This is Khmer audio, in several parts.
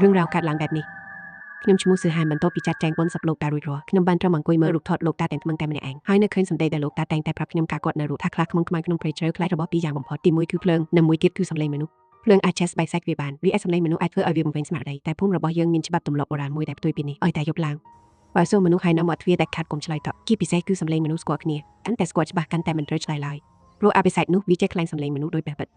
រឿងរ៉ាវកាត់ឡើងបែបនេះខ្ញុំឈ្មោះសឺហានបន្ទាប់ពីចាត់ចែងប៉ុនសັບលោកតារួចរាល់ខ្ញុំបានត្រឹមអង្គុយមើលរូបថតលោកតាតែថ្មឹងតែម្នាក់ឯងហើយនៅឃើញសម្ដីដែលលោកតាតែងតែប្រាប់ខ្ញុំការគាត់នៅរូបថាខ្លាចខ្មងខ្មៅក្នុងព្រៃជ្រៅខ្លាចរបស់ពីរយ៉ាងបំផុតទី1គឺភ្លើងនិងមួយទៀតគឺសម្លេងមនុស្សភ្លើងអាចឆេះស្បែកសាច់វាបានវាអាចសម្លេងមនុស្សអាចធ្វើឲ្យវាបង្វែងស្មារតីតែភូមិរបស់យើងមានច្បាប់ទម្លាប់បុរាណមួយដែលផ្ទុយពីនេះឲ្យតែយប់ឡើងបើសូមមនុស្សហើយនៅមាត់ទ្វារតែខាត់កុំឆ្លើយតបគីពិសេសគឺសម្លេងមនុស្សស្គាល់គ្នាកាន់តែស្គាល់ច្បាស់កាន់តែមិនត្រូវឆ្លើយឡើយព្រោះអភិសេកនោះវាចេះខ្លាញ់សម្លេងមនុស្សដោយបេះបិទ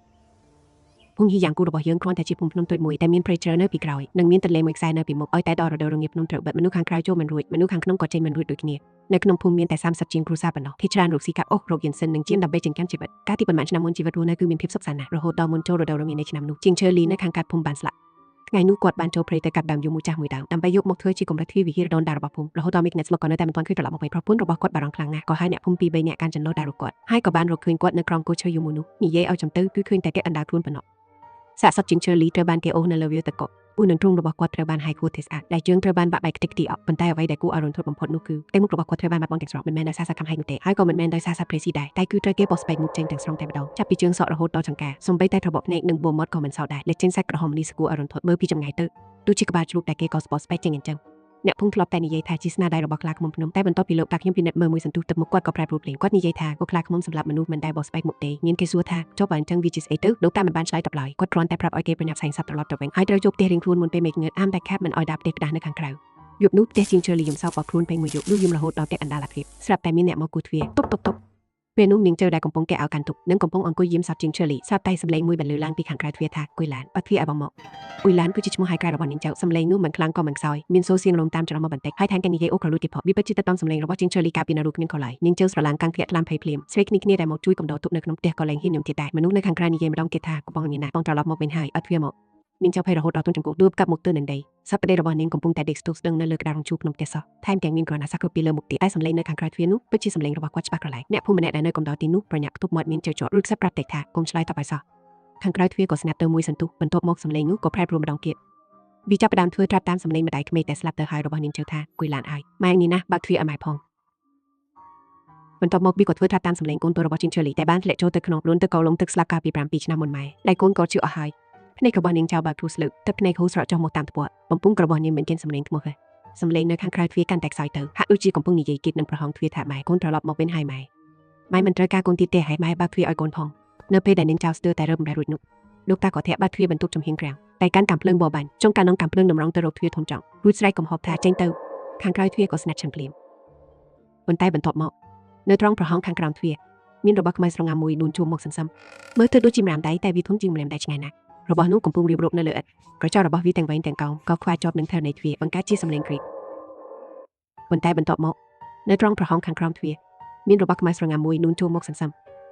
ភូមិយ៉ាងគូរបស់យើងគ្រាន់តែជាភូមិភ្នំតូចមួយតែមានព្រៃជ្រៅនៅពីក្រោយនិងមានទន្លេមួយខ្សែនៅពីមុខឲ្យតែដល់រដូវរងាភ្នំត្រូវបិទមនុស្សខាងក្រៅចូលមិនរួចមនុស្សខាងក្នុងក៏ចេញមិនរួចដូចគ្នានៅក្នុងភូមិមានតែ30ជាងគ្រួសារប៉ុណ្ណោះភាគច្រើនរកស៊ីកាប់អុករកយន្តសិននិងជាដើម្បីចិញ្ចឹមជីវិតកាលពីប៉ុន្មានឆ្នាំមុនជីវិតរស់នៅគឺមានភាពសុខសាន្តណាស់រហូតដល់មុនចូលរដូវរងានៃឆ្នាំនោះជាងឈើលីនៅខាងកាត់ភូមិបានស្លាប់ថ្ងៃនោះគាត់បានចូលព្រៃទៅកាប់ដើមយូមួយចាស់មួយដើមដើម្បីយកមកធ្វើជាកម្រិតទ្វារវិហារដូនតារបស់ភូមិរហូតដល់មេឃអ្នកស្លុកក៏នៅតែមិនទាន់ឃើញត្រឡប់មកវិញប្រពន្ធរបស់គាត់បារម្ភខ្លាំងណាស់ក៏ហៅអ្នកភូមិ2-3នាក់កាន់ចន្លោះដើររកគាត់ហើយក៏បានរកឃើញគាត់នៅក្រោមគល់ឈើយូមួយនោះនិយាយឲ្យចំទៅគឺឃើញតែគេអណ្ដាលខ្លួនប៉ុណ្ណោះសាកសពជាងឈើលីត្រូវបានគេអូសនៅលើវាលទឹកកកឧនឹងទ្រូងរបស់គាត់ត្រូវបានហាយខួរទេសស្អាតដែលជើងត្រូវបានបាក់បែកខ្ទេចខ្ទីអស់ប៉ុន្តែអ្វីដែលគួរឲ្យរន្ធត់បំផុតនោះគឺតែមុខរបស់គាត់ត្រូវបានបាត់បង់ទាំងស្រុងមិនមែនដោយសារសកម្មភាពនោះទេហើយក៏មិនមែនដោយសារសត្វព្រៃស៊ីដែរតែគឺត្រូវគេបោះស្បែកមុខចេញទាំងស្រុងតែម្ដងចាប់ពីជើងសក់រហូតដល់ចង្កាសំបីតែត្របកភ្នែកនិងបួរមាត់ក៏មិនសោតដែរលេចចេញសាច់ក្រហមនេះស្គួរឲ្យរន្ធត់មើលពីចម្ងាយទៅដូចជាក្បាលជ្រូកតែគេក៏ស្បោះស្បែកចេញអញ្ចឹងអ្នកភូមិធ្លាប់តែនិយាយថាជាស្នាដៃរបស់ខ្លាឃ្មុំភ្នំតែបន្ទាប់ពីលោកតាខ្ញុំពិនិត្យមើលមួយសន្ទុះទឹកមុខគាត់ក៏ប្រែប្រួលភ្លាមគាត់និយាយថាក៏ខ្លាឃ្មុំសម្រាប់មនុស្សមិនដែលបោះស្បែកមុខទេមានគេសួរថាចុះបើអញ្ចឹងវាជាស្អីទៅលោកតាមិនបានឆ្លើយតបឡើយគាត់គ្រាន់តែប្រាប់ឲ្យគេប្រញាប់ផ្សែងសັបត្រឡប់ទៅវិញហើយត្រូវចូលផ្ទះរៀងខ្លួនមុនពេលមេឃងើបអាមតែខាប់មិនឲ្យដាក់ផ្ទះផ្ដាស់នៅខាងក្រៅយប់នោះផ្ទះជាងឈើលីយំសោកបោកខ្លួនពេញមួយយប់លុះយំរហូតដល់ផ្ទះអណ្ដាលអាគ្រីបស្រាប់តែមានអ្នកមកគូទ្វារតុបពេលនោះនាងជើដែលកំពុងគេឲ្យកាន់ទុកនិងកំពុងអង្គុយយាមសត្វជាងឈើលីស្រាប់តែសម្លេងមួយបន្លឺឡើងពីខាងក្រៅទ្វារថាគួយឡានបើទ្វារឲ្យបងមកអ៊ុយឡានគឺជាឈ្មោះហៅក្រៅរបស់នាងជើសម្លេងនោះមិនខ្លាំងក៏មិនខ្សោយមានសូរសៀងរំតាមច្រមុះមកបន្តិចហើយថែមទាំងនិយាយអូក្រលួចទៀតផងវាពិតជាទៅតាមសម្លេងរបស់ជាងឈើលីកាពីណារូគ្មានខុសឡើយនាងជើស្រឡាំងកាំងធ្លាក់ថ្លាមភ័យភ្លាមស្វែកគ្នាដែលមកជួយកំដរទុកនៅក្នុងផ្ទះក៏លែងហ៊ានញោមទៀតដែរមនុស្សនៅខាងក្រៅនិយាយម្ដងទៀតថាកំពុងមានណាបងត្រឡប់មកវិញហើយអត់ទ្វារមកនាងចៅភ័យរហូតដល់ទន់ចង្កូតដួលកាប់មុខទៅនឹងដីសពប្តីរបស់នាងកំពុងតែដេកស្ទុះស្ដឹងនៅលើក្តាររងជូរក្នុងផ្ទះសោះថែមទាំងមានក្រណាសាក់ពីលើមុខទៀតតែសម្លេងនៅខាងក្រៅទ្វារនោះពិតជាសម្លេងរបស់គាត់ច្បាស់ក្រឡែកអ្នកភូមិម្នាក់ដែលនៅកំដរទីនោះប្រញាប់ខ្ទប់មាត់មានជើជាប់រួចខ្សឹបប្រាប់តែថាកុំឆ្លើយតបឲ្យសោះខាងក្រៅទ្វារក៏ស្ងាត់ទៅមួយសន្ទុះបន្ទាប់មកសម្លេងនោះក៏ប្រែប្រួលម្ដងទៀតវាចាប់ផ្ដើមធ្វើត្រាប់តាមសម្លេងម្ដាយក្មេកតែស្លាប់ទៅហើយរបស់នាងជើថាគួយឡានឲ្យម៉ែនេះណាបើកទ្វារឲ្យម៉ែផងបន្ទាប់មកវាក៏ធ្វើត្រាប់តាមសម្លេងកូនតូចរបស់ជាងឈើលីតែបានធ្លាក់ចូលទៅក្នុងខ្លួនទឹកកោឡុងទឹកស្លាប់កាលពី7ឆ្នាំមុនម៉ែដៃកូនក៏ជឿអស់ហើយភ្នែករបស់នាងចៅបើកគ្រូស្លឹកទឹកភ្នែកហូរស្រក់ចុះមកតាមថ្ពាត់បំពង់របស់នាងមិនចេញសម្លេងធ្មោះទេសម្លេងនៅខាងក្រៅទ្វារកាន់តែខ្សោយទៅហាក់ដូចជាកំពុងនិយាយគិតនឹងប្រហោងទ្វារថាម៉ែកូនត្រឡប់មកវិញហើយម៉ែមិនត្រូវការកូនទៀតទេហើយម៉ែបើកទ្វារឲ្យកូនផងនៅពេលដែលនាងចៅស្ទើរតែរើបំរែរួចនោះលោកតាក៏ធាក់បើកទ្វារបន្ទប់ចំហៀងក្រាំងតែកាន់កាំភ្លើងបបាញ់ចុងកាលនឹងកាំភ្លើងតម្រង់ទៅរកទ្វារធំចង់រួចស្រែកកំហប់ថាចេញទៅខាងក្រៅទ្វារក៏ស្និទ្ធឈឹងភ្លាមប៉ុន្តែបន្ទាប់មកនៅត្រង់ប្រហោងខាងក្រោមទ្វារមានរបស់ខ្មៅស្រងាមមួយដួនជួមមកសន្សឹមមើលទៅដូចជាម្រាមដៃតែវាធំជាងម្រាមដៃឆ្ងាយណាស់របស់នោះកំពុងរៀបរាប់នៅលើឥដ្ឋក្រចករបស់វាទាំងវែងទាំងកោងក៏ខ្វាយជាប់នឹងធើនៃទ្វារបង្កើតជាសំឡេងគ្រីកប៉ុន្តែបន្ទាប់មកនៅត្រង់ប្រហោងខាងក្រោមទ្វារមានរបស់ខ្មៅស្រងាមមួយដួនជួមមកសន្សឹម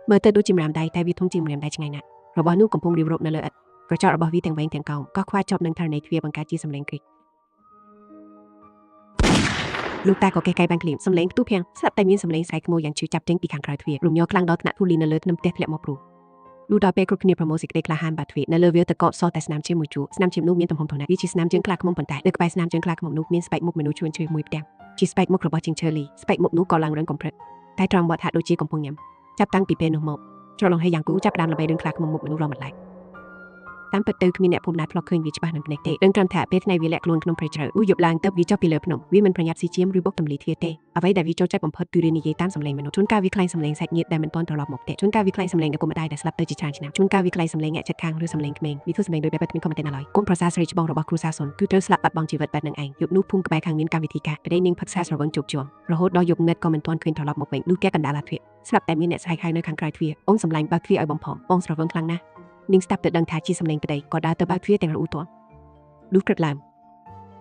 មើលទៅដូចជាម្រាមដៃតែវាធំជាងម្រាមដៃឆ្ងាយណាស់របស់នោះកំពុងរៀបរាប់នៅលើឥដ្ឋក្រចករបស់វាទាំងវែងទាំងកោងក៏ខ្វាយជាប់នឹងធើនៃទ្វារបង្កើតជាសំឡេងគ្រីកលោកតាក៏កេះកៃបានក្លៀមសំឡេងផ្ទុះភាំងស្រាប់តែមានសំឡេងស្រែកក្មួយយ៉ាងឈឺចាប់ចេញពីខាងក្រៅទ្វាររំញ័រខ្លាំងដល់ថ្នាក់ធូលីនៅលើធ្នឹមផ្ទះធ្លាក់មកព្រុសលុះដល់ពេលគ្រប់គ្នាប្រមូលសេចក្តីក្លាហានបាត់ទ្វារនៅលើវាលទឹកកកសតែស្នាមជាមួយជួរស្នាមជើងនោះមានទំហំធំណាស់វាជាស្នាមជើងខ្លាឃ្មុំប៉ុន្តែលើក្បែរស្នាមជើងខ្លាឃ្មុំនោះមានស្បែកមុខមនុស្សជួនឈឺមួយផ្ទាំងជាស្បែកមុខរបស់ជាងឈើលីស្បែកមុខនោះក៏ឡើងរឹងកំព្រិតតែត្រង់មាត់ហាក់ដូចជាកំពុងញ៉ាំចាប់តាំងពីពេលនោះមកច្រឡងហេយ៉ាងគូចាប់ដើមល្បីរឿងខ្លាឃ្មុំមុខមនុស្សរំបន្លែកតាមពិតទៅគ្មានអ្នកភូមិណាធ្លាប់ឃើញវាច្បាស់នឹងភ្នែកទេដឹងត្រឹមថាពេលថ្ងៃវាលាក់ខ្លួនក្នុងព្រៃជ្រៅយប់ឡើងទៅវាចុះពីលើភ្នំវាមិនប្រញាប់ស៊ីជៀមឬបុកទម្លីទ្វារទេអ្វីដែលវាចូលចិត្តបំផុតគឺរៀននិយាយតាមសម្លេងមនុស្សជួនកាលវាខ្លាញ់សម្លេងសាច់ញាតិដែលមិនទាន់ត្រឡប់មកទេជួនកាលវាខ្លាញ់សម្លេងឪពុកម្ដាយដែលស្លាប់ទៅជាច្រើនឆ្នាំជួនកាលវាខ្លាញ់សម្លេងអ្នកជិតខាងឬសម្លេងក្មេងវាធ្វើសម្លេងដោយបែបគ្មានខមមិនទេណាឡើយកូនប្រសាស្រីច្បងរបស់គ្រូសាសុនគឺត្រូវស្លាប់បាត់បង់ជីវិតបែបនឹងឯងយប់នោះភូមិក្បែរខាងមានកម្មវិធីការប្តីនាងផឹកសាស្រវឹងជោគជ័យរហូតដល់យប់ងឹតក៏មិនទាន់ឃើញត្រឡប់មកវិញលុះគេកណ្ដាលអាទ្វារស្រាប់តែមានអ្នកស្រែកហៅនៅខាងក្រៅទ្វារអូនសម្លាញ់បើកទ្វារឲ្យបងផងបងស្រវឹងខ្លាំងណាស់នាងស្ដាប់ទៅដឹងថាជាសម្លេងប្តីក៏ដើរទៅបើកទ្វារទាំងរអ៊ូទាំលុះព្រឹកឡើង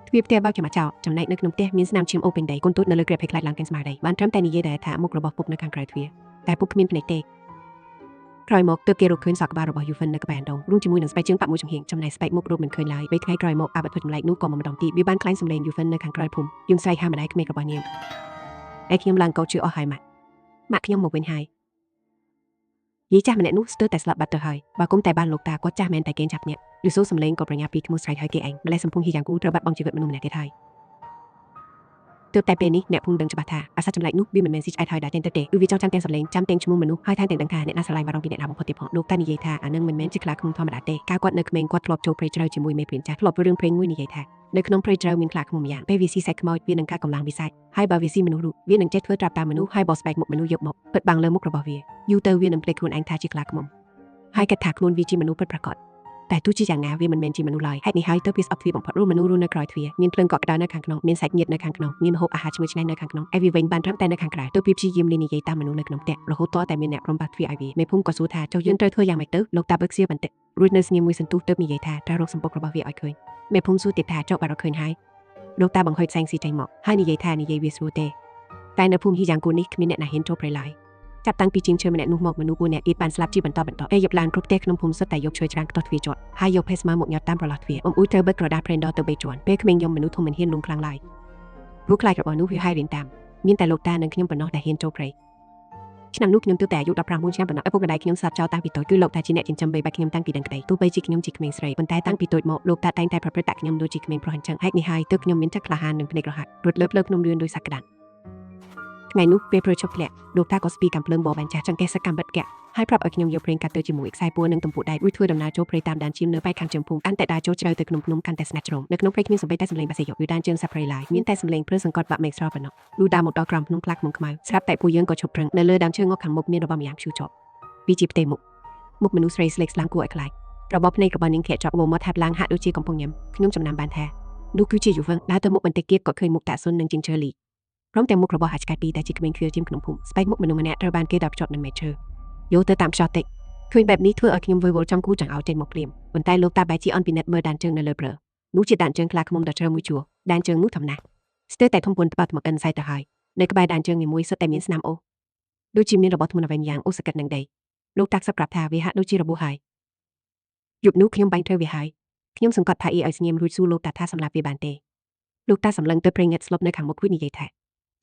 ទ្វារផ្ទះបើកចាំចោលចំណែកនៅក្នុងផ្ទះមានស្នាមឈាមអូពេញដីកូនទូចនៅលើក្រែភ័យខ្លាចឡើងកេងស្មារតីបានត្រឹមតែនិយាយដែរថាមុខរបស់ពុកនៅខាងក្រៅទ្វារតែពុកគ្មានភ្នែកទេក្រោយមកទើបគេរកឃើញសក់ក្បាលរបស់យូហ្វិននៅក្បែរដងរួមជាមួយនឹងស្បែកជើងប៉ាក់មួយចំហៀងចំណែកស្បែកមុខរកមិនឃើញឡើយ3ថ្ងៃក្រោយមកអាវត្ថុចម្លែកនោះក៏មកម្ដងទៀតវាបានខ្លាញ់សម្លេងយូហ្វិននៅខាងក្រៅភូមិយើងស្រែកហៅម្ដាយក្មេករបស់នាងឯខ្ញុំឡើងកោតជឿអស់ហើយម៉ាក់ខ្ញុំមកវិញហើយយាយចាស់ម្នាក់នោះស្ទើរតែស្លាប់បាត់ទៅហើយបើគុំតែបានលោកតាគាត់ចាស់មែនតែគេចាប់ញាក់ឬសូសំលេងក៏ប្រញាប់ពីឈ្មោះស្រែកឲ្យគេឯងម្លេះសំភុងហីយ៉ាងគូត្រូវបាត់បង់ជីវិតមនុស្សម្នាក់ទៀតហើយ ទើបតែពេលនេះអ្នកភូមិដឹងច្បាស់ថាអាសត្វចម្លែកនោះវាមិនមែនស៊ីឆ្អែតហើយដែរទេគឺវាចង់ចាំទាំងសម្លេងចាំទាំងឈ្មោះមនុស្សហើយថែមទាំងដឹងថាអ្នកណាស្រឡាញ់បារម្ភពីអ្នកណាបំផុតទៀតផងលោកតានិយាយថាអានឹងមិនមែនជាខ្លាឃ្មុំធម្មតាទេកាលគាត់នៅក្មេងគាត់ធ្លាប់ចូលព្រៃជ្រៅជាមួយមេព្រានចាស់ធ្លាប់រឿងព្រេងមួយនិយាយថានៅក្នុងព្រៃជ្រៅមានខ្លាឃ្មុំម្យ៉ាងពេលវាស៊ីសាច់ខ្មោចវានឹងកាត់កម្លាំងវិសាច់ហើយបើវាស៊ីមនុស្សនោះវានឹងចេះធ្វើត្រាប់តាមមនុស្សហើយបោះស្បែកមុខមនុស្សយកមកពិតបាំងលើមុខរបស់វាយូរទៅវានឹងភ្លេចខ្លួនឯងថាជាខ្លាឃ្មុំហើយគិតថាខ្លួនវាជាមនុស្សពិតប្រាកដតែទោះជាយ៉ាងណាវាមិនមែនជាមនុស្សឡើយហេតុនេះហើយទើបវាស្អប់ទ្វារបំផុតមនុស្សរស់នៅក្រោយទ្វារមានភ្លើងកក់ក្ដៅនៅខាងក្នុងមានសាច់ញាតិនៅខាងក្នុងមានម្ហូបអាហារឈ្ងុយឆ្ងាញ់នៅខាងក្នុងឯវាវិញបានត្រឹមតែនៅខាងក្រៅទើបវាព្យាយាមលេងនិយាយតាមមនុស្សនៅក្នុងផ្ទះរហូតទាល់តែមានអ្នកព្រមប៉ះទ្វារឲ្យវាមេភូមិក៏សួរថាចុះយើងត្រូវធ្វើយ៉ាងម៉េចទៅលោកតាបើកសៀវបន្តិចរួចនៅស្ងៀមមួយសន្ទុះទើបនិយាយថាត្រូវរកសម្បុករបស់វាឲ្យឃើញមេភូមិសួរទៀតថាចុះបើរកឃើញហើយលោកតាបង្ហុយផ្សែងស៊ីចេញមកហើយនិយាយថានិយាយវាស្រួលទេតែនៅភូមិហ៊ីយ៉ាងគូនេះគ្មានអ្នកណាហ៊ានចូលព្រៃឡើយចាប់តាំងពីជាងឈើម្នាក់នោះមកមនុស្ស4នាក់ទៀតបានស្លាប់ជាបន្តពេលយប់ឡើងគ្រប់ផ្ទះក្នុងភូមិសុទ្ធតែយកឈើច្រាំងខ្ទាស់ទ្វារជាប់ហើយយកភេស្មាមកញាត់តាមប្រឡោះទ្វារអ៊ំអ៊ូត្រូវបិទក្រដាសព្រេនដទៅ3ជាន់ពេលក្មេងយំមនុស្សធំមិនហ៊ានលងខ្លាំងឡើយព្រោះខ្លាចរបស់នោះវាហើយរៀនតាមមានតែលោកតានិងខ្ញុំប៉ុណ្ណោះដែលហ៊ានចូលព្រៃឆ្នាំនោះខ្ញុំទើបតែអាយុ19ឆ្នាំប៉ុណ្ណោះឪពុកម្ដាយខ្ញុំស្លាប់ចោលតាំងពីតូចគឺលោកតាជាអ្នកចិញ្ចឹមបីបាច់ខ្ញុំតាំងពីដឹងក្ដីទោះបីជាខ្ញុំជាក្មេងស្រីប៉ុន្តែតាំងពីតូចមកលោកតាតែងតែប្រព្រឹត្តតាក់ខ្ញុំដូចជាក្មេងប្រុសអញ្ចឹងហេតុនេះហើយទើបខ្ញុំមានចិត្តក្លាហាននិងភ្នែករហ័សរត់លើភ្នំលឿនដោយសក្តានថ្ងៃនោះពេលព្រឹកឈប់ធ្លាក់លោកតាក៏ស្ពីកាំភ្លើងបបបាញ់ចាស់ចង្កេះសកម្មបិទកាក់ហើយប្រាប់ឲ្យខ្ញុំយកប្រេងកាត់ទៅជាមួយខ្សែពួរនិងទំពូដែករួចធ្វើដំណើរចូលព្រៃតាមដានជៀមនៅប៉ែកខាងជើងភូមិកាន់តែដើរចូលជ្រៅទៅក្នុងភ្នំកាន់តែស្ងាត់ជ្រងនៅក្នុងព្រៃគ្មានសំឡេងតែសំឡេងបាសយកឬដានជើងសាប់ព្រៃឡើយមានតែសំឡេងព្រឺសង្កត់បាក់មេឃស្រស់ប៉ុណ្ណោះលូដើរមកដល់ក្រោមភ្នំខ្លាក់មុំខ្មៅស្រាប់តែពួកយើងក៏ឈប់ប្រឹងនៅលើដើមឈើងក់ខាងមុខមានរបស់ម្យ៉ាងភូជាប់វាជាផ្ទៃមុខមនុស្សស្រីស្លេកស្លាំងគួរឲ្យខ្លាចរបបភ្នែករបស់នាងខែជាប់មកហាត់ឡើងហាក់ដូចជាកំពុងញ៉ាំខ្ញុំចំណាំបានថានោះគឺជាយុវវ័យដើរទៅមុខបន្តិចទៀតក៏ឃើញមុខតាក់សុននិងជីងឈើលីព្រមទាំងមុខរបស់ហាច់ឆ្កែពីរតែជាក្មេងខឿជាងក្នុងភូមិស្បែកមុខមនុស្សម្នាក់ត្រូវបានគេដាក់ភ្ជាប់នឹងមែកឈើយកទៅតាមខ្យល់តិចឃើញបែបនេះធ្វើឲ្យខ្ញុំវល់វល់ចង់គូចង់ឲ្យចេញមកភ្លាមប៉ុន្តែលោកតាបែជាអន់ពិនិត្យមើលដានជើងនៅលើព្រឺនោះជាដានជើងខ្លាឃ្មុំដ៏ជ្រៅមួយជួរដានជើងនោះធំណាស់ស្ទើរតែធំប៉ុនត្បាល់ថ្មកិនសៃទៅហើយនៅក្បែរដានជើងនីមួយសុទ្ធតែមានស្នាមអូសដូចជាមានរបស់ធ្ងន់អ្វីយ៉ាងអូសសកិតនឹងដីលោកតាសប្រាប់ថាវាហាក់ដូចជារបួសហើយយប់នោះខ្ញុំបាញ់ត្រូវវាហើយខ្ញុំសង្កត់ថាអ៊ីឲ្យស្ងៀមរួចសួរលោកតាថាសម្រាប់វាបានទេលោកតាសម្លឹងទៅព្រេងងឹតស្លុបនៅខាងមុខគួយនិយាយថា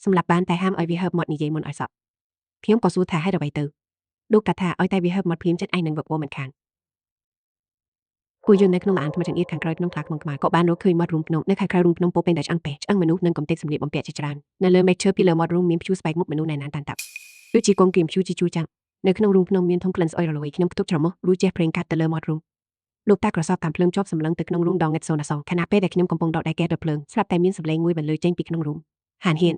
សម្រាប់បានតែហាមឲ្យវាហើបមាត់និយាយមុនឲ្យសក់ខ្ញុំក៏សួរថាហេតុអ្វីទៅលោកតាថាឲ្យតែវាហើបមាត់ភ្លាមចិត្តឯងនឹងវឹកវរមិនខានគួយយន្តនៅក្នុងឡានថ្មចង្អៀតខាងក្រោយក្នុងខ្លាឃ្មុំខ្មែរក៏បានរកឃើញមាត់រូងភ្នំនៅខាងក្រៅរូងភ្នំពោពេញដោយឆ្អឹងពេឆ្អឹងមនុស្សនិងកំទេចសម្លៀកបំពាក់ជាច្រើននៅលើមេឃឈើពីលើមាត់រូងមានព្យួរស្បែកមុខមនុស្សណែនណានតាន់តាប់ដូចជាកងគៀមព្យួរជាជួរចាំងនៅក្នុងរូងភ្នំមានធំក្លិនស្អុយរលួយខ្ញុំផ្ទុកច្រមុះរួចជះប្រេងកាត់ទៅលើមាត់រូងលោកតាក្រសោបតាមភ្លើងជាប់សម្លឹងទៅក្នុងរូងដងងឹតសូនអសងខណៈពេលដែលខ្ញុំកំពុងដកដៃកែទៅភ្លើងស្រាប់តែមានសម្លេងមួយបន្លឺចេញពីក្នុងរូងហានហ៊ាន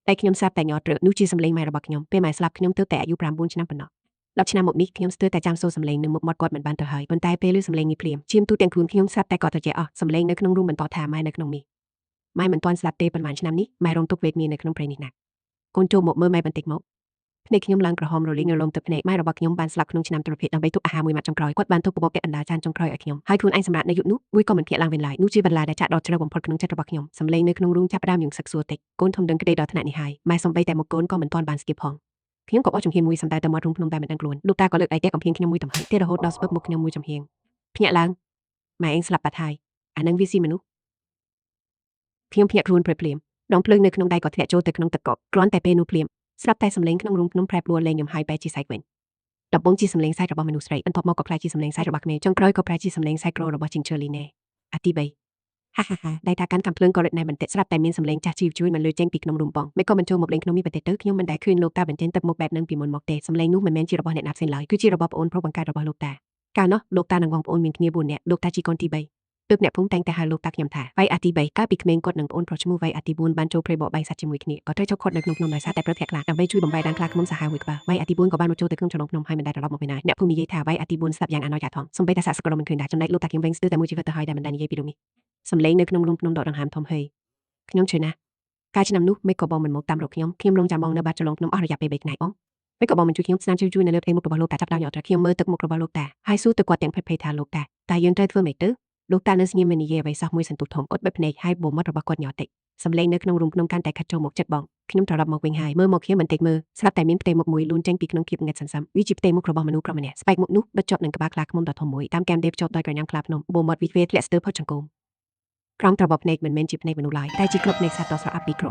តែខ្ញុំស្រាប់តែញ័រត្រឹកនោះជាសម្លេងម៉ែរបស់ខ្ញុំពេលម៉ែស្លាប់ខ្ញុំទើបតែអាយុ9ឆ្នាំប៉ុណ្ណោះ10ឆ្នាំមកនេះខ្ញុំស្ទើរតែចាំសូរសម្លេងនឹងមុខមាត់គាត់មិនបានទៅហើយប៉ុន្តែពេលឮសម្លេងនេះភ្លាមឈាមទូទាំងខ្លួនខ្ញុំស្រាប់តែក៏ត្រជាក់អស់សម្លេងនៅក្នុងរូងបន្តថាម៉ែនៅក្នុងនេះម៉ែមិនទាន់ស្លាប់ទេប៉ុន្មានឆ្នាំនេះម៉ែរងទុក្ខវេទនានៅក្នុងព្រៃនេះណាស់កូនចូលមកមើលម៉ែបន្តិចមកភ្នែកខ្ញុំឡើងក្រហមរលីងរលំទៅភ្នែកម៉ែរបស់ខ្ញុំបានស្លាប់ក្នុងឆ្នាំទុរភិក្សដើម្បីទុកអាហារមួយម៉ាត់ចុងក្រោយគាត់បានទុកបបកពាក់អណ្ដាចានចុងក្រោយឲ្យខ្ញុំហើយខ្លួនឯងសម្រាប់នៅយប់នោះមួយក៏មិនភ្ញាក់ឡើងវិញឡើយនោះជាបន្លាដែលចាក់ដល់ជ្រៅបំផុតក្នុងចិត្តរបស់ខ្ញុំសម្លេងនៅក្នុងរូងចាប់ផ្ដើមយំសឹកសួរតិចកូនធំដឹងក្តីដល់ថ្នាក់នេះហើយម៉ែសំបីតែមកកូនក៏មិនទាន់បានស្គៀបផងខ្ញុំក៏បោះចំហៀងមួយសំដៅទៅមាត់រូងភ្នំតែមិនដឹងខ្លួនលោកតាក៏លើកដៃទះកំភៀងខ្ញុំមួយទំហឹងទៀតរហូតដល់ស្ពឹកមុខខ្ញុំមួយចំហៀងភ្ញាក់ឡើងម៉ែឯងស្លាប់បាត់ហើយអានឹងវាស៊ីមនុស្សខ្ញុំភ្ញាក់ខ្លួនភ្លាមដងភ្លើងនៅក្នុងដៃក៏ធ្លាក់ចូលទៅក្នុងទឹកកកគ្រាន់តែពេលនោះភ្លាមស្រាប់តែសម្លេងក្នុងរូងភ្នំប្រែប្រួលលែងយំហើយបែរជាសែកវិញដំបូងជាសម្លេងសែករបស់មនុស្សស្រីបន្ទាប់មកក៏ក្លាយជាសម្លេងសែករបស់ក្មេងចុងក្រោយក៏ប្រែជាសម្លេងសែកក្ររបស់ជីងឈើលីណេអាទី3ហាដៃតាកាន់កាំភ្លើងក៏រឹតណែបន្តិចស្រាប់តែមានសម្លេងចាស់ជីវជួយមិនលឺចេញពីក្នុងរូងបងមិនក៏មិនចូលមកលេងក្នុងនេះបន្តិចទៅខ្ញុំមិនដែលឃើញលោកតាបញ្ចេញទឹកមុខបែបនឹងពីមុនមកទេសម្លេងនោះមិនមែនជារបស់អ្នកណាផ្សេងឡើយគឺជារបស់ប្អូនប្រុសបង្កើតរបស់លោកតាកាលនោះលោកតានិងបងប្អូនមានគ្នា4នាក់លោកតាជាកូនទី3ទើបអ្នកភូមិតែងតែហៅលោកតាខ្ញុំថាវៃអាទី3កាលពីក្មេងគាត់និងប្អូនប្រុសឈ្មោះវៃអាទី4បានចូលព្រៃបកបែកសត្វជាមួយគ្នាក៏ត្រូវចុះខុតនៅក្នុងភ្នំដោយសារតែព្រឹកធាក់ខ្លាដើម្បីជួយបំបែកដានខ្លាឃ្មុំសាហាវមួយក្បាលវៃអាទី4ក៏បានមកចូលទៅក្នុងចំណងភ្នំហើយមិនដែលត្រឡប់មកវិញឡើយអ្នកភូមិនិយាយថាវៃអាទី4ស្លាប់យ៉ាងអណោចអាថងសំបីតែសាក់សក្រមិនឃើញដែរចំណែកលោកតាខ្ញុំវិញស្ទើរតែមួយជីវិតទៅហើយដែលមិនដែលនិយាយពីរឿងនេះសម្លេងនៅក្នុងរូងភ្នំដកដង្ហើមធំហេខ្ញុំជឿណាស់កាលឆ្នាំនោះមេក៏បងមិនមកតាមរកខ្ញុំរងចាំបងនៅបាត់ចលងភ្នំអស់រយៈពេល3ថ្ងៃអងមេក៏បងមិនជួយខ្ញុំស្នាមជួយនៅលើផ្ទៃមុខរបស់លោកតាចាប់ដល់ញ៉ាំត្រខ្ញុំមើលទឹកមុខរបស់លោកតាហើយសួរទៅគាត់ទាំងភ័យថាលោកតាតែយើងត្រូវធ្វើម៉េចទៅលោកតានៅស្ងៀមមិននិយាយអ្វីសោះមួយសន្ទុះធំអត់បិទភ្នែកហើយបូមមាត់របស់គាត់ញ័រតិចសម្លេងនៅក្នុងរូងភ្នំកាន់តែខិតចូលមកចិត្តបងខ្ញុំត្រឡប់មកវិញហើយមើលមកខ្ញុំបន្តិចមើលស្រាប់តែមានផ្ទៃមុខមួយលូនចេញពីក្នុងភាពងឹតសន្សឹមវាជាផ្ទៃមុខរបស់មនុស្សប្រុសម្នាក់ស្បែកមុខនោះបិទជាប់នឹងក្បាលខ្លាឃ្មុំដ៏ធំមួយតាមកែមដេបជាប់ដោយក្រញាំខ្លាភ្នំបូមមាត់វិទ្វេធ្លាក់ស្ទើរផុតចង្កូមក្រោមត្របភ្នែកមិនមែនជាភ្នែកមនុស្សឡើយតែជាក្របភ្នែកសត្វដ៏ស្រស់អាប់ពីក្រ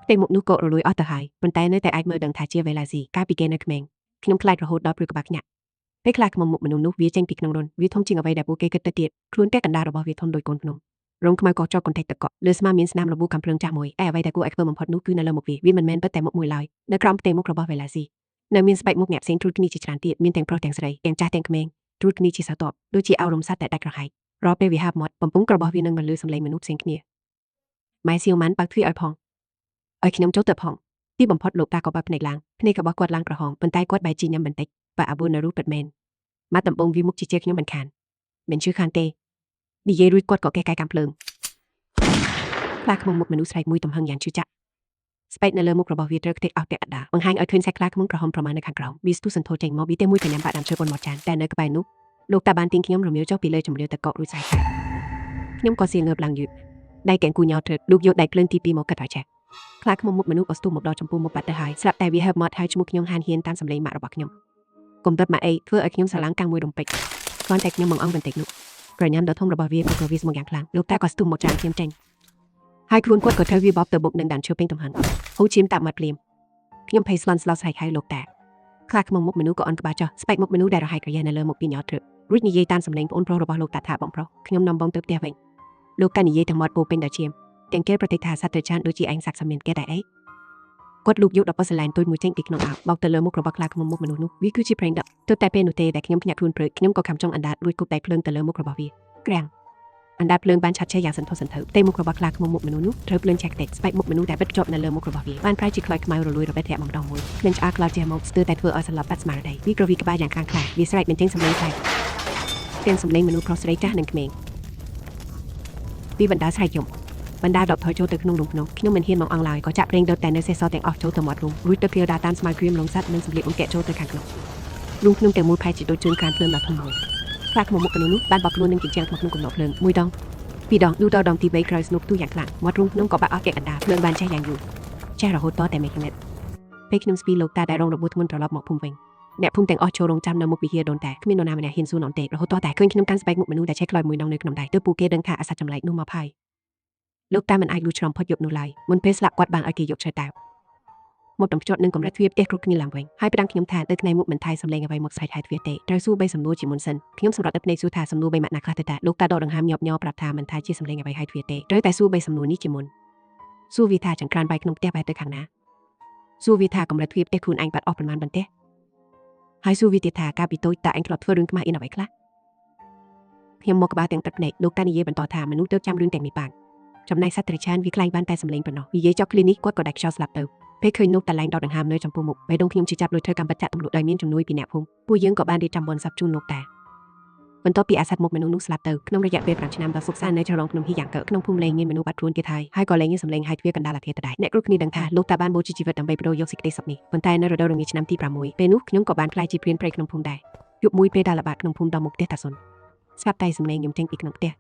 ផ្ទៃមុខនោះក៏រលួយអស់ទៅហើយប៉ុន្តែនៅតែអាចមើលដឹងថាជាវេឡាស៊ីកាលពីគេនៅក្មេងខ្ញុំខ្លាចរហូតដល់ព្រឺក្បាលខ្ញាក់ពេលខ្លាឃ្មុំមុខមនុស្សនោះវាចេញពីក្នុងរន្ធវាធំជាងអ្វីដែលពួកគេគិតទៅទៀតខ្លួនតែកណ្ដាលរបស់វាធំដូចកូនភ្នំ រងខ្មៅក៏ចោតកន្ទែកទឹកកក់លើស្មាមានស្នាមរបួសកំភ្លើងចាស់មួយអ្វីដែលគួរឲ្យខ្ពើមបំផុតនោះគឺនៅលើមុខវាមិនមែនពិតតែមុខមួយឡើយនៅក្រោមផ្ទៃមុខរបស់វេឡាស៊ីនៅមានស្បែកមុខអ្នកផ្សេងទ្រូតគ្នាជាច្រើនទៀតមានទាំងប្រុសទាំងស្រីទាំងចាស់ទាំងក្មេងទ្រូតគ្នាជាសតបដូចជាអោរំស័តតែដាច់ក្រហែករាល់ពេលវាហាប់មាត់បំពង់របស់វានឹងបន្លឺសំឡេងមនុស្សផ្សេងគ្នាម៉ែសៀវម៉ាន់បើកទ្វារឲ្យផងឲ្យខ្ញុំចូលទៅផងទីបំផុតលោកតាក៏បើកភ្នែកឡើងភ្នែករបស់គាត់ឡើងក្រហមប៉ុន្តែគាត់បែរជាញ៉ាំបន្តិចបើអាវុននៅរូបពិតមែនម៉ាត់ដំបងវាមុខជាខ្ញុំមិនខានមិនជឿខានទេនិយាយរួចគាត់ក៏កេះកែកាំភ្លើងខ្លាខ្មុំមុខមនុស្សស្រែកមួយទំហឹងយ៉ាងជឿជាក់ស្បែកនៅលើមុខរបស់វាត្រូវខ្ទេចអស់តែអដាបង្ហាញឲ្យឃើញសាច់ខ្លាខ្មុំក្រហមប្រមាណនៅខាងក្រោមវាស្ទុះសន្ធោចេញមកវាតែមួយកញ្ញាំបាក់ដាំឈើប៉ុនមកចានតែនៅក្បែរនោះលោកតាបានទាញខ្ញុំរមៀលចុះពីលើជម្រាលទឹកកករួចស្រែកថាខ្ញុំក៏សៀងងើបឡើងយឺតដៃកែងគូញោតត្រឹកលោកយកដៃភ្លើងទី2មកកាត់ឲ្យឆេះខ្លាខ្មុំមុខមនុស្សក៏ស្ទុះមកដល់ចំពោះមុខបាត់ទៅហើយស្រាប់តែវាហើបមាត់ហើយឈ្មោះខ្ញុំហានហ៊ានតាមសម្លេងម៉ាក់របស់ខ្ញុំកុំរត់មកអីធ្វើឲ្យខ្ញុំស្រឡាំងកាំងមួយរំពេចគ្រាន់តែខ្ញុំមកអង្គបន្តិចនោះក្រញ៉ាំដ៏ធំរបស់វាក៏វាស្មុគយ៉ាងខ្លាំងលោកតាក៏ស្ទុះមកចានខ្ញុំចេញហើយខ្លួនគាត់ក៏ត្រូវវាបបទៅបុកនឹងដានឈើពេញទំហឹងហូរឈាមតាក់មាត់ភ្លាមខ្ញុំភ័យស្លន់ស្លោស្រែកហៅលោកតាខ្លាខ្មុំមុខមនុស្សក៏អន់ក្បាលចុះស្បែកមុខមនុស្សដែលរហែកក្រយែនៅលើមុខពីញ៉ោតត្រឹករួចនិយាយតាមសម្លេងប្អូនប្រុសរបស់លោកតាថាបងប្រុសខ្ញុំនាំបងទៅផ្ទះវិញលោកតានិយាយទាំងមាត់ពោពេញដោយឈាមទាំងគេប្រតិថាសត្វត្រឆានដូចជាឯងសាក់សាមានគេដែរអីគាត់លូកយកដល់ប៉សឡែនទុយមួយចេញពីក្នុងអាវបោកទៅលើមុខរបស់ខ្លាខ្មុំមុខមនុស្សនោះវាគឺជាប្រេងដកទើបតែពេលនោះទេដែលខ្ញុំភ្ញាក់ខ្លួនព្រឹកខ្ញុំក៏ខំចង់អណ្ដាតរួចគប់ដៃភ្លើងទៅលើមុខរបស់វាក្រាំងអណ្ដាតភ្លើងបានឆាត់ឆេះយ៉ាងសន្ធោសន្ធៅផ្ទៃមុខរបស់ខ្លាខ្មុំមុខមនុស្សនោះត្រូវភ្លើងឆេះខ្ទេចស្បែកមុខមនុស្សដែលបិទជាប់នៅលើមុខរបស់វាបានប្រែជាខ្លោចខ្មៅរលួយរបេះធាក់ម្ដងមួយភ្លេងឆ្អាកក្លោចចេះមកស្ទើរតែធ្វើឲ្យសន្លប់បាត់ស្មារតីវាក្រវីក្បាលយ៉ាងខ្លាំងក្លាវាស្រែកបញ្ចេញសម្លេងខ្លាំងទាំងសម្លេងមនុស្សប្រុសស្រីចាស់និងក្មេងវាបណ្ដាស្រែកយំបណ្ដាដកថយចូលទៅក្នុងរូងភ្នំខ្ញុំមិនហ៊ានមកអង់ឡើយក៏ចាក់ប្រេងដុតតែនៅសេះសល់ទាំងអស់ចូលទៅមាត់រូងរួចទៅព្រាវដើរតាមស្មៅក្រៀមលងសัตว์និងសម្លៀកបំពាក់ចូលទៅខាងក្នុងរូងភ្នំទាំងមូលផែជាដូចជើងក្រានភ្លើងដ៏ធំមួយខ្លាខ្មុំមុខមនុស្សនោះបានបោកខ្លួននឹងជញ្ជាំងក្នុងកំណត់ភ្លើងមួយដងពីរដងលូតដល់ដងទី3ក្រោយស្នូបទូយ៉ាងខ្លាំងមាត់រូងភ្នំក៏បាក់អស់កែកណ្ដាលភ្លើងបានឆេះយ៉ាងយូរចេះរហូតតតែមេឃនិតពេលខ្ញុំស្ពីលោកតាដែលរងរបួសធ្ងន់ត្រឡប់មកភូមិវិញអ្នកភូមិទាំងអស់ចូលរងចាំនៅមុខវិហារដូនតែគ្មាននរណាម្នាក់ហ៊ានសួរនាំទេរហូតតតែឃើញខ្ញុំកាន់ស្បែកមុខមនុស្សដែលឆេះខ្លោចមួយដងនៅក្នុងដៃទើបពួកគេដឹងថាអាសត្វចម្លែកនោះមកហើយលោកតាមិនអាចលួចឆ្លងផុតយប់នោះឡើយមុនពេលស្លាប់គាត់បានឲ្យគេយកឈើតាវមកតំភ្ជាប់នឹងកម្រិតទ្វារផ្ទះគ្រប់គ្នាឡើងវិញហើយផ្ដាំខ្ញុំថាទៅថ្ងៃមុខមិនថៃសំឡេងអ្វីមកស្រែកហៅទ្វារទេត្រូវសួរ3សំណួរជាមុនសិនខ្ញុំសម្រាប់ដឹកភ្នែកសួរថាសំណួរ3ម៉ាក់ណាខ្លះទៅតាលោកតាដកដង្ហើមញាប់ញ័រប្រាប់ថាមិនថាជាសំឡេងអ្វីហៅទ្វារទេត្រូវតែសួរ3សំណួរនេះជាមុនសួរវាថាចង្ក្រានបាយក្នុងផ្ទះបែរទៅខាងណាសួរវាថាកម្រិតទ្វារផ្ទះខ្លួនឯងបាត់អស់ប៉ុន្មានបន្ទះហើយសួរវាទៀតថាកាលពីតូចតើឯងធ្លាប់ធ្វើរឿងខ្មាស់អៀនអ្វីខ្លះខ្ញុំមកក្បាលទាំងទឹកភ្នែកលោកតានិយាយបន្តថាមនុស្សទៅចាំរឿងទាំងនេះបានចំណែកសត្វត្រឆានវាខ្លាញ់បានតែសម្លេងប៉ុណ្ណោះនិយាយចប់ឃ្លានេះគាត់ក៏ដាច់ខ្យល់ស្លាប់ទៅពេលឃើញនោះតាឡែងដកដង្ហើមនៅចំពោះមុខបេះដូងខ្ញុំជាចាប់លុយធ្វើកម្មបត្តិចាក់ទម្លក់ដោយមានជំនួយពីអ្នកភូមិពួកយើងក៏បានរៀបចំបុណ្យសពជូនលោកតាបន្ទាប់ពីអាសត្វមុខមនុស្សនោះស្លាប់ទៅក្នុងរយៈពេល5ឆ្នាំដ៏សុខសាន្តនៅចរងភ្នំហ៊ីយ៉ាងកើក្នុងភូមិលែងមានមនុស្សបាត់ខ្លួនទៀតហើយក៏លែងមានសម្លេងហៅទ្វារកណ្ដាលអាគារដដែលអ្នកគ្រប់គ្នាដឹងថាលោកតាបានបូជាជីវិតដើម្បីប្រយោជន៍យកសេចក្តីសុខនេះប៉ុន្តែនៅរដូវរងាឆ្នាំទី6ពេលនោះខ្ញុំក៏បានខ្លាយជាព្រានព្រៃក្នុងភូមិដែរយប់មួយពេលដែលល្បាតក្នុងភូមិដល់មុខផ្ទះតាសុនស្រាប់តែសម្លេងខ្ញុំចេញពីក្នុងផ្ទះ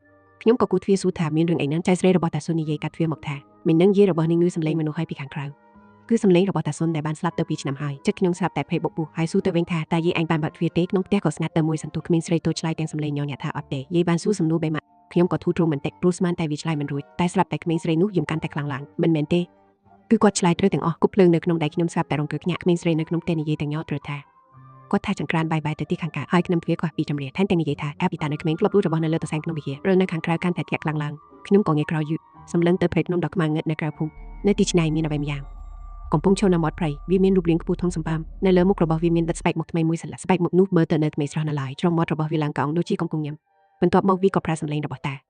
ខ្ញុំក៏គូទ្វារសួរថាមានរឿងអីហ្នឹងចៅស្រីរបស់តាសុននិយាយកាត់ទ្វារមកថាមិននឹងយាយរបស់នាងងឺសម្លេងមនុស្សហើយពីខាងក្រៅគឺសម្លេងរបស់តាសុនដែលបានស្លាប់ទៅ2ឆ្នាំហើយចិត្តខ្ញុំស្រាប់តែភ័យបុកពុះហើយសួរទៅវិញថាតើយាយឯងបានបើកទ្វារទេក្នុងផ្ទះក៏ស្ងាត់ទៅមួយសន្ទុះក្មេងស្រីតូចឆ្លើយទាំងសម្លេងញ៉ាំថាអត់ទេយាយបានសួរសំណួរ3ម៉ាក់ខ្ញុំក៏ធូរទ្រង់បន្តិចព្រោះស្មានតែវាឆ្លើយមិនរួចតែស្រាប់តែក្មេងស្រីនោះយំកាន់តែខ្លាំងឡើងមិនមែនទេគឺគាត់ឆ្លើយត្រូវទាំងអស់គប់ភ្លើងនៅក្នុងដៃខ្ញុំស្រាប់តែរង្គើភ្ញាក់ក្មេងស្រីនៅក្នុងផ្ទះនិយាយទាំងញ៉ោត្រូវថាគាត់ថាចង្ក្រានបាយទៅទីខាងកើតហើយខ្ញុំទ្វារក៏ពីចម្រៀងថែមទាំងនិយាយថាកាពីតានៅក្មេងក្លប់លូរបស់នៅលើតសែងក្នុងវិហាររឿងនៅខាងក្រៅកាន់តែធាក់ខ្លាំងឡើងខ្ញុំក៏ងាកក្រោយយឺតសម្លឹងទៅព្រៃភ្នំដ៏ខ្មៅងឹតនៅក្រៅភូមិនៅទីឆ្នៃមានអ្វីម្យ៉ាងកំពុងឈរនៅមាត់ព្រៃវាមានរូបរាងខ្ពស់ធំសម្បើមនៅលើមុខរបស់វាមានដិតស្បែកមុខថ្មីមួយសន្លឹកស្បែកមុខនោះមើលទៅនៅក្មេងស្រស់នៅឡើយច្រងមាត់របស់វាឡើងកោងដូចជាកំពុងញ៉ាំបន្ទាប់មកវាក៏ប្រើសម្លេងរបស់តា